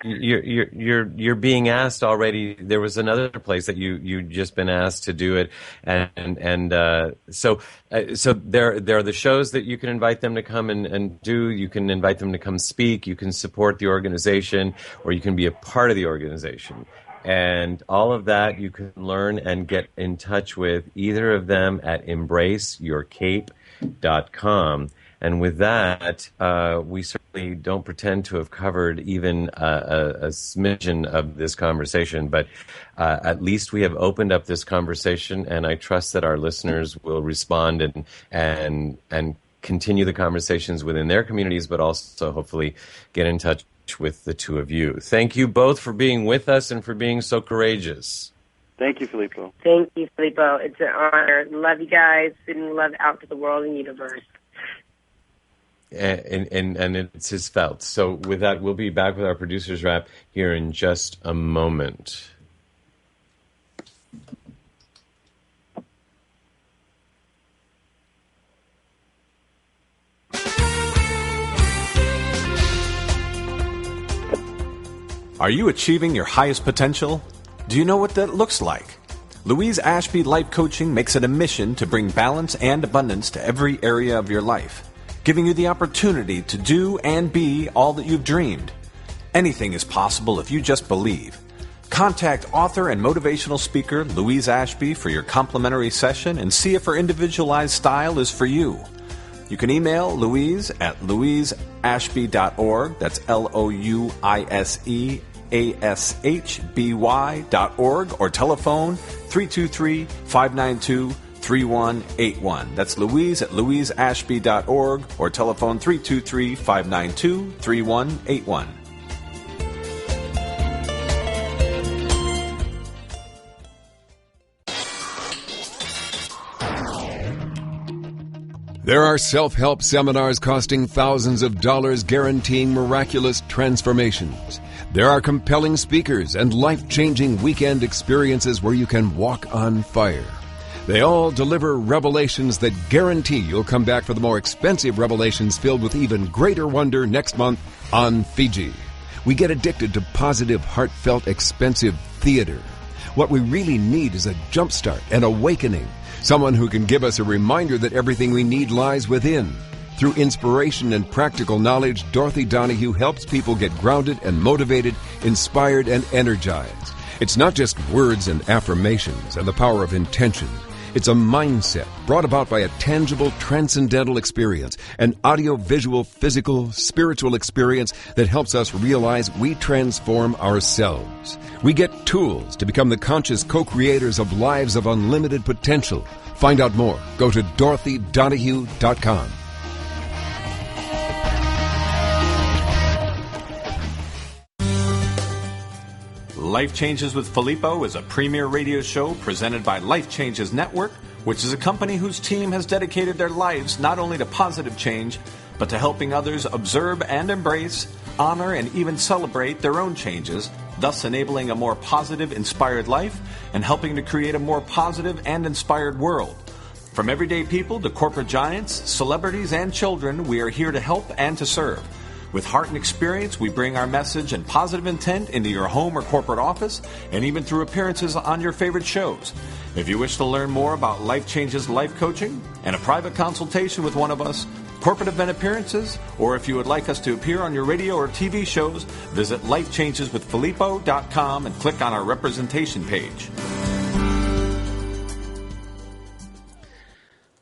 you're being asked already. There was another place that you just been asked to do it, and so there are the shows that you can invite them to come and do. You can invite them to come speak. You can support the organization, or you can be a part of the organization. And all of that you can learn and get in touch with either of them at EmbraceYourCape.com. And with that, we certainly don't pretend to have covered even a smidgen of this conversation, but at least we have opened up this conversation, and I trust that our listeners will respond and continue the conversations within their communities, but also hopefully get in touch with the two of you. Thank you both for being with us and for being so courageous. Thank you, Filippo. Thank you, Filippo. It's an honor. Love you guys, and love out to the world and universe. And it's his felt. So with that, we'll be back with our producer's wrap here in just a moment. Are you achieving your highest potential? Do you know what that looks like? Louise Ashby Life Coaching makes it a mission to bring balance and abundance to every area of your life, giving you the opportunity to do and be all that you've dreamed. Anything is possible if you just believe. Contact author and motivational speaker Louise Ashby for your complimentary session and see if her individualized style is for you. You can email Louise at louiseashby.org. That's LOUISEASHBY.org, or telephone 323-592-3181. That's Louise at louiseashby.org, or telephone 323-592-3181. There are self-help seminars costing thousands of dollars guaranteeing miraculous transformations. There are compelling speakers and life-changing weekend experiences where you can walk on fire. They all deliver revelations that guarantee you'll come back for the more expensive revelations filled with even greater wonder next month on Fiji. We get addicted to positive, heartfelt, expensive theater. What we really need is a jumpstart, an awakening. Someone who can give us a reminder that everything we need lies within. Through inspiration and practical knowledge, Dorothy Donahue helps people get grounded and motivated, inspired and energized. It's not just words and affirmations and the power of intention. It's a mindset brought about by a tangible, transcendental experience, an audio-visual, physical, spiritual experience that helps us realize we transform ourselves. We get tools to become the conscious co-creators of lives of unlimited potential. Find out more. Go to DorothyDonahue.com. Life Changes with Filippo is a premier radio show presented by Life Changes Network, which is a company whose team has dedicated their lives not only to positive change, but to helping others observe and embrace, honor, and even celebrate their own changes, thus enabling a more positive, inspired life and helping to create a more positive and inspired world. From everyday people to corporate giants, celebrities, and children, we are here to help and to serve. With heart and experience, we bring our message and positive intent into your home or corporate office, and even through appearances on your favorite shows. If you wish to learn more about Life Changes Life Coaching and a private consultation with one of us, corporate event appearances, or if you would like us to appear on your radio or TV shows, visit lifechangeswithfilippo.com and click on our representation page.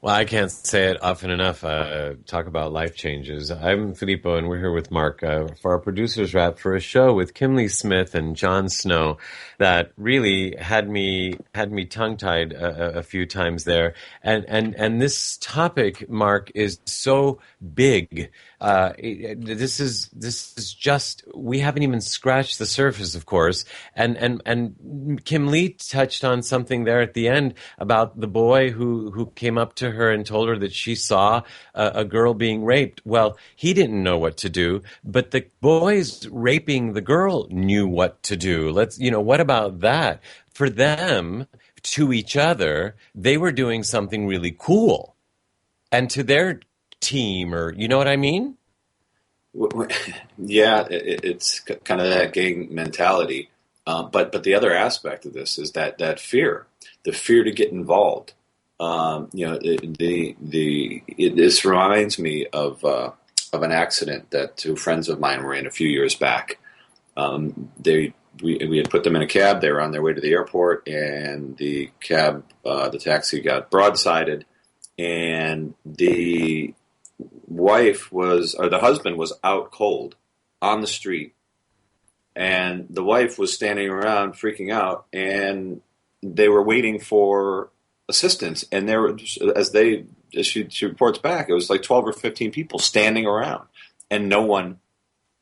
Well, I can't say it often enough. Talk about life changes. I'm Filippo, and we're here with Mark for our producer's wrap for a show with Kimleigh Smith and John Snow that really had me tongue-tied a few times there. And this topic, Mark, is so big. This is just, we haven't even scratched the surface, of course. And Kimleigh touched on something there at the end about the boy who came up to her and told her that she saw a girl being raped. Well, he didn't know what to do, but the boys raping the girl knew what to do. What about that? For them, to each other, they were doing something really cool. And to their team, or you know what I mean? Yeah, it's kind of that gang mentality. But the other aspect of this is that fear, the fear to get involved. This reminds me of an accident that two friends of mine were in a few years back. We had put them in a cab. They were on their way to the airport, and the taxi got broadsided, and the husband was out cold on the street, and the wife was standing around freaking out, and they were waiting for assistance, and there were, as she reports back, it was like 12 or 15 people standing around and no one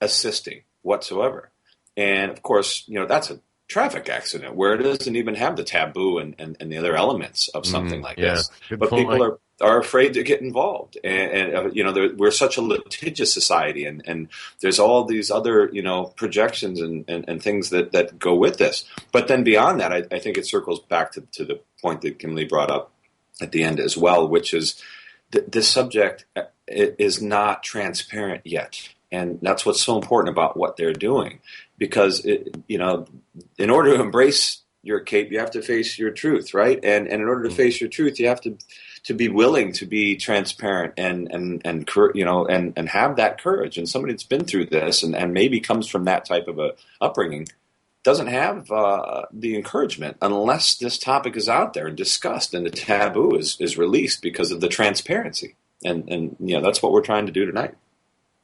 assisting whatsoever. And of course, that's a traffic accident where it doesn't even have the taboo and the other elements of something like this. But people are afraid to get involved, and we're such a litigious society, and there's all these other projections and things that go with this. But then beyond that, I think it circles back to the point that Kimleigh brought up at the end as well, which is this subject is not transparent yet, and that's what's so important about what they're doing, because in order to embrace your cape, you have to face your truth, right? And in order to face your truth, you have to be willing to be transparent and have that courage. And somebody that's been through this and maybe comes from that type of a upbringing doesn't have the encouragement unless this topic is out there and discussed and the taboo is released because of the transparency. And that's what we're trying to do tonight.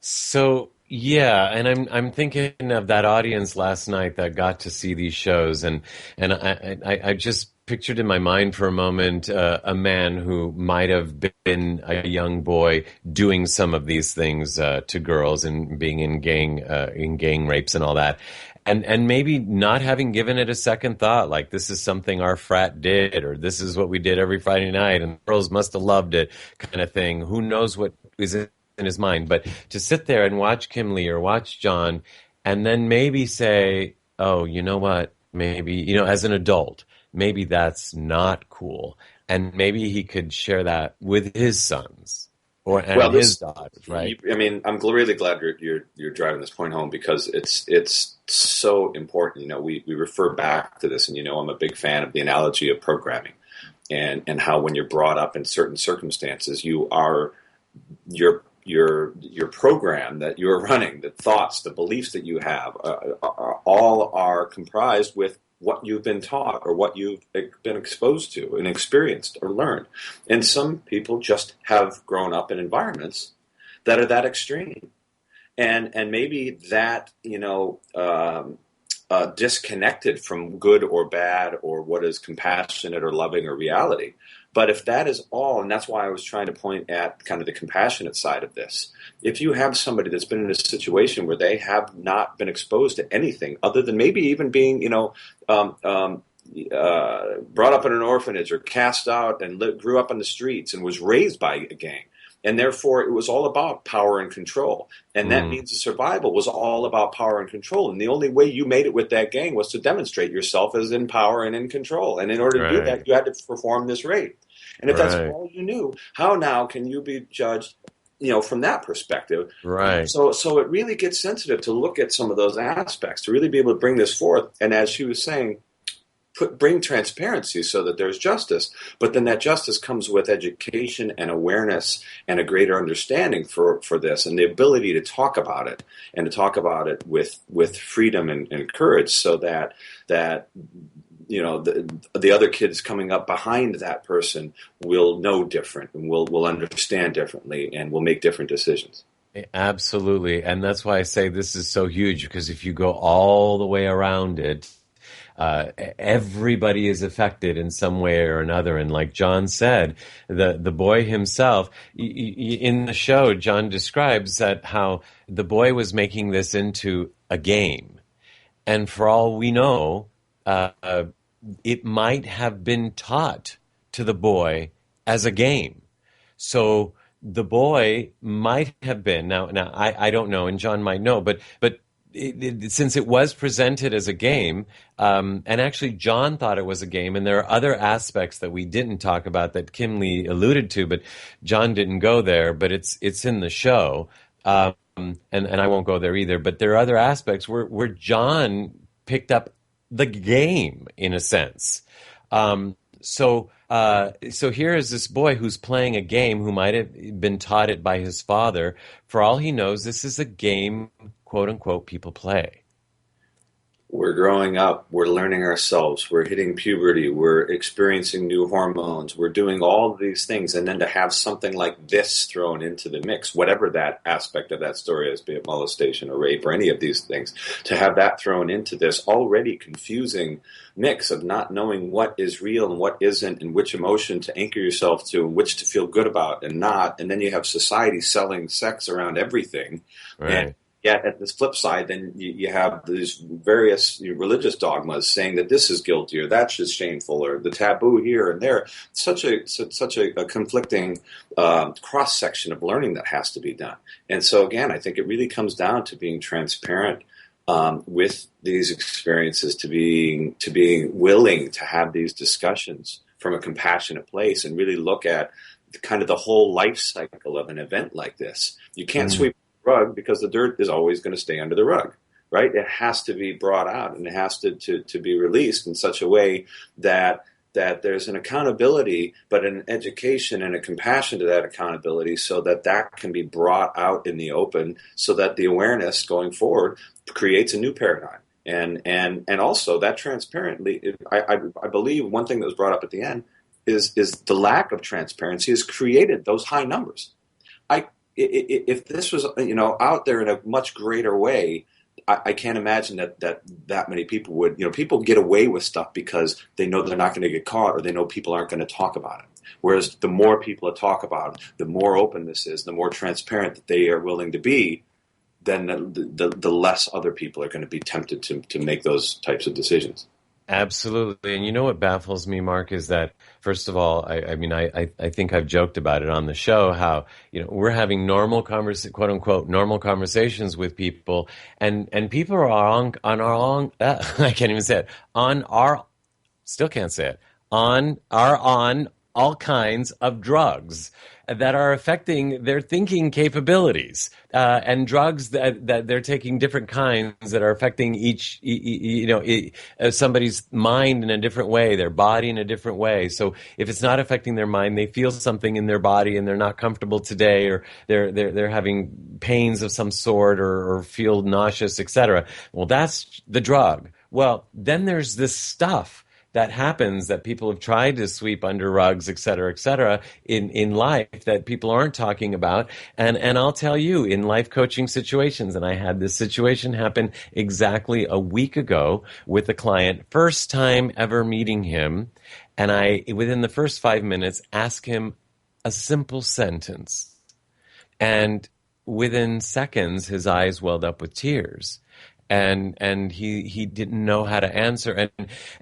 So yeah, and I'm thinking of that audience last night that got to see these shows, and I just pictured in my mind for a moment a man who might have been a young boy doing some of these things to girls and being in gang rapes and all that. And maybe not having given it a second thought, like this is something our frat did, or this is what we did every Friday night, and the girls must have loved it, kind of thing. Who knows what is in his mind? But to sit there and watch Kimleigh or watch John, and then maybe say, oh, you know what? Maybe, as an adult, maybe that's not cool, and maybe he could share that with his sons. His daughters, right? I mean, I'm really glad you're driving this point home, because it's so important. We refer back to this, and I'm a big fan of the analogy of programming, and how when you're brought up in certain circumstances, your program that you're running, the thoughts, the beliefs that you have, all are comprised with what you've been taught or what you've been exposed to and experienced or learned. And some people just have grown up in environments that are that extreme. And maybe that, disconnected from good or bad or what is compassionate or loving or reality. But if that is all, and that's why I was trying to point at kind of the compassionate side of this, if you have somebody that's been in a situation where they have not been exposed to anything other than maybe even being, brought up in an orphanage or cast out and grew up on the streets and was raised by a gang, and therefore it was all about power and control. And that means the survival was all about power and control. And the only way you made it with that gang was to demonstrate yourself as in power and in control. And in order to do that, you had to perform this rape. And if that's all you knew, how now can you be judged, from that perspective? Right. So it really gets sensitive to look at some of those aspects, to really be able to bring this forth. And as she was saying, bring transparency so that there's justice. But then that justice comes with education and awareness and a greater understanding for this, and the ability to talk about it, and to talk about it with freedom and courage, so that the other kids coming up behind that person will know different and will understand differently and will make different decisions. Absolutely. And that's why I say this is so huge, because if you go all the way around it, everybody is affected in some way or another. And like John said, the boy himself, in the show, John describes that how the boy was making this into a game. And for all we know, it might have been taught to the boy as a game. So the boy might have been, now I don't know, and John might know, but since it was presented as a game, and actually John thought it was a game, and there are other aspects that we didn't talk about that Kimleigh alluded to, but John didn't go there, but it's in the show, and I won't go there either, but there are other aspects where John picked up the game, in a sense. So here is this boy who's playing a game, who might have been taught it by his father. For all he knows, this is a game, quote unquote, people play. We're growing up, we're learning ourselves, we're hitting puberty, we're experiencing new hormones, we're doing all of these things, and then to have something like this thrown into the mix, whatever that aspect of that story is, be it molestation or rape or any of these things, to have that thrown into this already confusing mix of not knowing what is real and what isn't, and which emotion to anchor yourself to, and which to feel good about and not, and then you have society selling sex around everything. Right. And yet, at this flip side, then you have these various religious dogmas saying that this is guilty or that's just shameful or the taboo here and there. Such a conflicting cross section of learning that has to be done. And so, again, I think it really comes down to being transparent with these experiences, to being willing to have these discussions from a compassionate place and really look at kind of the whole life cycle of an event like this. You can't sweep rug because the dirt is always going to stay under the rug, right? It has to be brought out, and it has to be released in such a way that there's an accountability, but an education and a compassion to that accountability, so that can be brought out in the open, so that the awareness going forward creates a new paradigm. And also that transparently, I believe one thing that was brought up at the end is the lack of transparency has created those high numbers. If this was, out there in a much greater way, I can't imagine that many people would, people get away with stuff because they know they're not going to get caught, or they know people aren't going to talk about it. Whereas the more people that talk about it, the more open this is, the more transparent that they are willing to be, then the less other people are going to be tempted to make those types of decisions. Absolutely. And you know what baffles me, Mark, is that, first of all, I think I've joked about it on the show, how, we're having quote unquote, normal conversations with people, and people are on our own, I can't even say it, on all kinds of drugs that are affecting their thinking capabilities, and drugs that they're taking different kinds that are affecting somebody's mind in a different way, their body in a different way. So if it's not affecting their mind, they feel something in their body and they're not comfortable today, or they're having pains of some sort, or feel nauseous, etc. Well, that's the drug. Well, then there's this stuff that happens that people have tried to sweep under rugs, et cetera, in life that people aren't talking about. And I'll tell you, in life coaching situations, and I had this situation happen exactly a week ago with a client, first time ever meeting him. And I, within the first 5 minutes, asked him a simple sentence. And within seconds, his eyes welled up with tears. And he didn't know how to answer.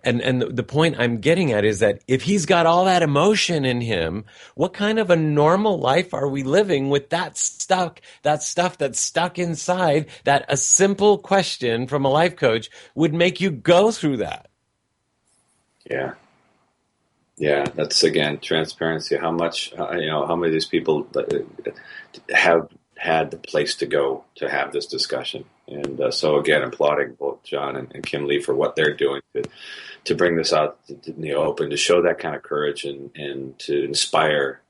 And the point I'm getting at is that if he's got all that emotion in him, what kind of a normal life are we living with that stuff that's stuck inside, that a simple question from a life coach would make you go through that? Yeah. Yeah, that's, again, transparency. How many of these people have had the place to go to have this discussion? And so, again, applauding both John and Kimleigh for what they're doing to bring this out in the open, to show that kind of courage and to inspire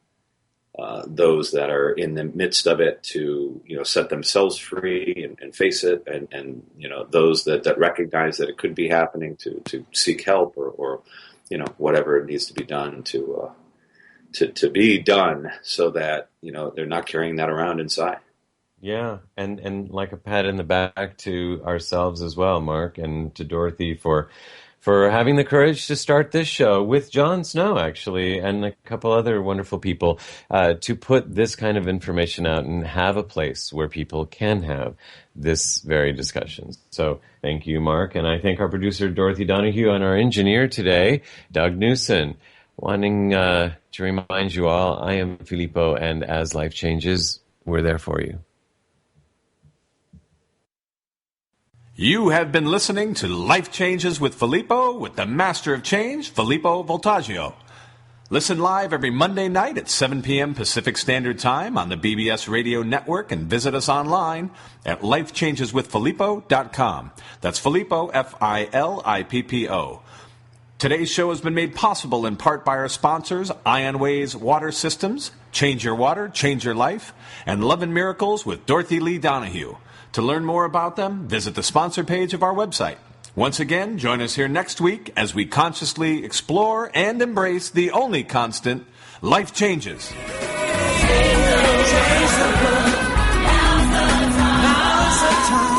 those that are in the midst of it to, set themselves free and face it, and those that recognize that it could be happening to seek help or whatever needs to be done to be done, so that they're not carrying that around inside. Yeah, and like a pat in the back to ourselves as well, Mark, and to Dorothy for having the courage to start this show with Jon Snow, actually, and a couple other wonderful people, to put this kind of information out and have a place where people can have this very discussion. So thank you, Mark, and I thank our producer, Dorothy Donahue, and our engineer today, Doug Newson. Wanting to remind you all, I am Filippo, and as life changes, we're there for you. You have been listening to Life Changes with Filippo with the Master of Change, Filippo Voltaggio. Listen live every Monday night at 7 p.m. Pacific Standard Time on the BBS Radio Network, and visit us online at lifechangeswithfilippo.com. That's Filippo, Filippo. Today's show has been made possible in part by our sponsors, Ionways Water Systems, Change Your Water, Change Your Life, and Love and Miracles with Dorothy Lee Donahue. To learn more about them, visit the sponsor page of our website. Once again, join us here next week as we consciously explore and embrace the only constant, life changes. Now's the time.